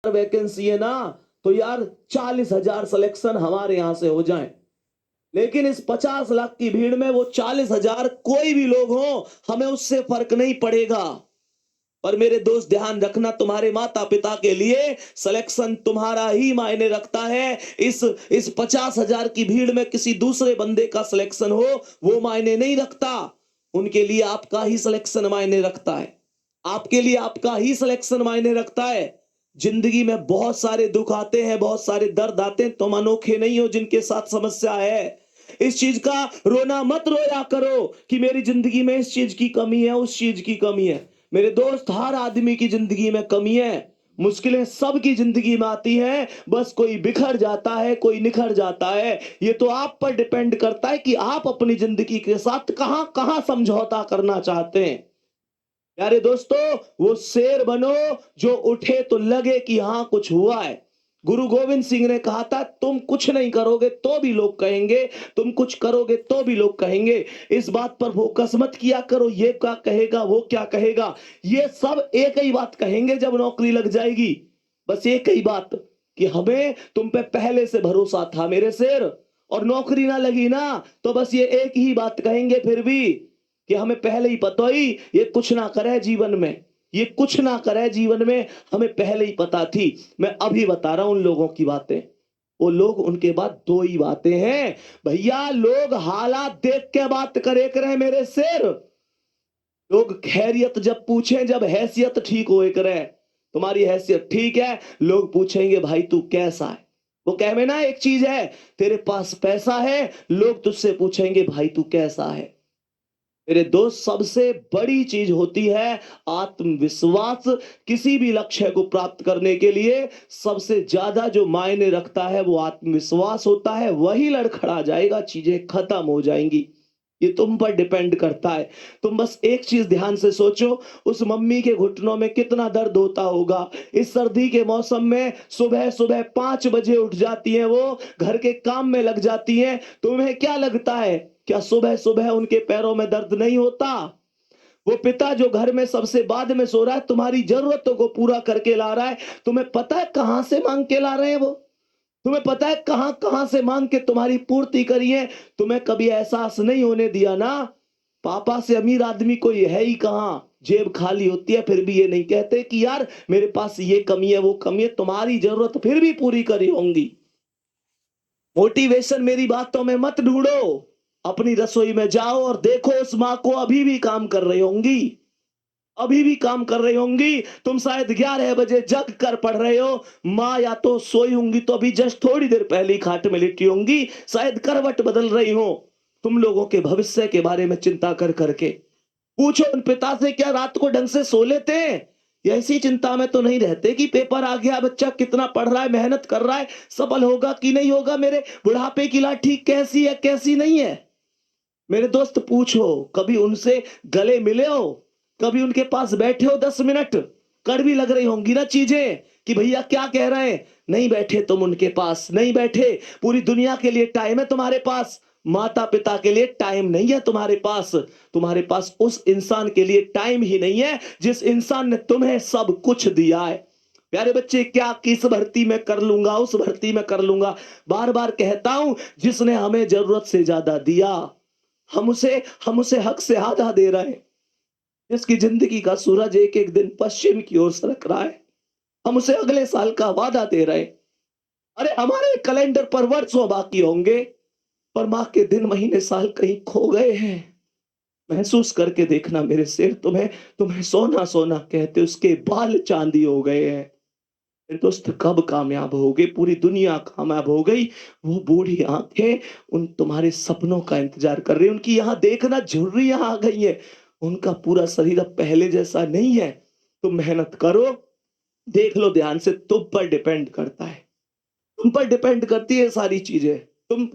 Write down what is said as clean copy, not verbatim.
Vacancy है ना, तो यार 40,000 सिलेक्शन हमारे यहां से हो जाए, लेकिन इस 50 लाख की भीड़ में वो 40,000 कोई भी लोग हो, हमें उससे फर्क नहीं पड़ेगा। पर मेरे दोस्त ध्यान रखना, तुम्हारे माता पिता के लिए सिलेक्शन तुम्हारा ही मायने रखता है। इस 50,000 की भीड़ में किसी दूसरे बंदे का सिलेक्शन हो, वो मायने नहीं रखता। उनके लिए आपका ही सिलेक्शन मायने रखता है। आपके लिए आपका ही सिलेक्शन मायने रखता है। जिंदगी में बहुत सारे दुख आते हैं, बहुत सारे दर्द आते हैं। तुम अनोखे नहीं हो जिनके साथ समस्या है। इस चीज का रोना मत रोया करो कि मेरी जिंदगी में इस चीज की कमी है, उस चीज की कमी है। मेरे दोस्त, हर आदमी की जिंदगी में कमी है, मुश्किलें सबकी जिंदगी में आती हैं। बस कोई बिखर जाता है, कोई निखर जाता है। ये तो आप पर डिपेंड करता है कि आप अपनी जिंदगी के साथ कहां कहां समझौता करना चाहते हैं। प्यारे दोस्तों, वो शेर बनो जो उठे तो लगे कि हां कुछ हुआ है। गुरु गोविंद सिंह ने कहा था, तुम कुछ नहीं करोगे तो भी लोग कहेंगे, तुम कुछ करोगे तो भी लोग कहेंगे। इस बात पर फोकस मत किया करो, ये क्या कहेगा, वो क्या कहेगा। ये सब एक ही बात कहेंगे जब नौकरी लग जाएगी। बस एक ही बात कि हमें तुम पे पहले से भरोसा था मेरे शेर, और नौकरी ना लगी ना, तो बस ये एक ही बात कहेंगे फिर भी कि हमें पहले ही पता ही ये कुछ ना करे जीवन में, ये कुछ ना करे जीवन में, हमें पहले ही पता थी। मैं अभी बता रहा हूं उन लोगों की बातें। वो लोग, उनके बाद दो ही बातें हैं भैया, लोग हालात देख के बात करे करे मेरे शेर। लोग खैरियत जब पूछें, जब हैसियत ठीक होए करे, तुम्हारी हैसियत ठीक है, लोग पूछेंगे भाई तू कैसा है। वो कह में ना एक चीज है, तेरे पास पैसा है, लोग तुझसे पूछेंगे भाई तू कैसा है। मेरे दोस्त, सबसे बड़ी चीज होती है आत्मविश्वास। किसी भी लक्ष्य को प्राप्त करने के लिए सबसे ज्यादा जो मायने रखता है वो आत्मविश्वास होता है। वही लड़खड़ा जाएगा, चीजें खत्म हो जाएंगी। ये तुम पर डिपेंड करता है। तुम बस एक चीज ध्यान से सोचो, उस मम्मी के घुटनों में कितना दर्द होता होगा। इस सर्दी के मौसम में सुबह सुबह 5 बजे उठ जाती हैं, वो घर के काम में लग जाती हैं। तुम्हें क्या लगता है, क्या सुबह सुबह उनके पैरों में दर्द नहीं होता? वो पिता जो घर में सबसे बाद में सो रहा है, तुम्हारी जरूरतों को पूरा करके ला रहा है, तुम्हें पता है कहां से मांग के ला रहे हैं वो? तुम्हें पता है कहां कहां से मांग के तुम्हारी पूर्ति करी है? तुम्हें कभी एहसास नहीं होने दिया ना, पापा से अमीर आदमी कोई है ही कहां। जेब खाली होती है फिर भी ये नहीं कहते कि यार मेरे पास ये कमी है, वो कमी है। तुम्हारी जरूरत फिर भी पूरी करी होंगी। मोटिवेशन मेरी बातों में मत ढूंढो। अपनी रसोई में जाओ और देखो, उस माँ को अभी भी काम कर रही होंगी, अभी भी काम कर रही होंगी। तुम शायद 11 बजे जग कर पढ़ रहे हो, माँ या तो सोई होंगी, तो अभी जस्ट थोड़ी देर पहले ही खाट में लेटी होंगी, शायद करवट बदल रही हो। तुम लोगों के भविष्य के बारे में चिंता कर करके पूछो उन पिता से, क्या रात को ढंग से सो लेते हैं? या इसी चिंता में तो नहीं रहते कि पेपर आ गया, बच्चा कितना पढ़ रहा है, मेहनत कर रहा है, सफल होगा कि नहीं होगा, मेरे बुढ़ापे की लाठी कैसी है कैसी नहीं है। मेरे दोस्त पूछो, कभी उनसे गले मिले हो, कभी उनके पास बैठे हो 10 मिनट? कड़वी लग रही होंगी ना चीजें कि भैया क्या कह रहे हैं। नहीं बैठे तुम उनके पास, नहीं बैठे। पूरी दुनिया के लिए टाइम है तुम्हारे पास, माता पिता के लिए टाइम नहीं है तुम्हारे पास। तुम्हारे पास उस इंसान के लिए टाइम ही नहीं है जिस इंसान ने तुम्हें सब कुछ दिया है। प्यारे बच्चे, क्या किस भर्ती में कर लूंगा, उस भर्ती में कर लूंगा, बार बार कहता हूं, जिसने हमें जरूरत से ज्यादा दिया, हम उसे हक से आधा दे रहे हैं। जिसकी जिंदगी का सूरज एक एक दिन पश्चिम की ओर सरक रहा है, हम उसे अगले साल का वादा दे रहे हैं। अरे हमारे कैलेंडर पर वर्षों बाकी होंगे, पर मां के दिन महीने साल कहीं खो गए हैं। महसूस करके देखना मेरे शेर, तुम्हें तुम्हें सोना सोना कहते उसके बाल चांदी हो गए हैं। मेरे दोस्त, कब कामयाब होगे? पूरी दुनिया कामयाब हो गई, वो बूढ़ी आंखें उन तुम्हारे सपनों का इंतजार कर रही है। उनकी यहाँ देखना झुर्रियां आ गई है, उनका पूरा शरीर अब पहले जैसा नहीं है। तुम मेहनत करो, देख लो ध्यान से, तुम पर डिपेंड करता है, तुम पर डिपेंड करती है सारी चीजें। तुम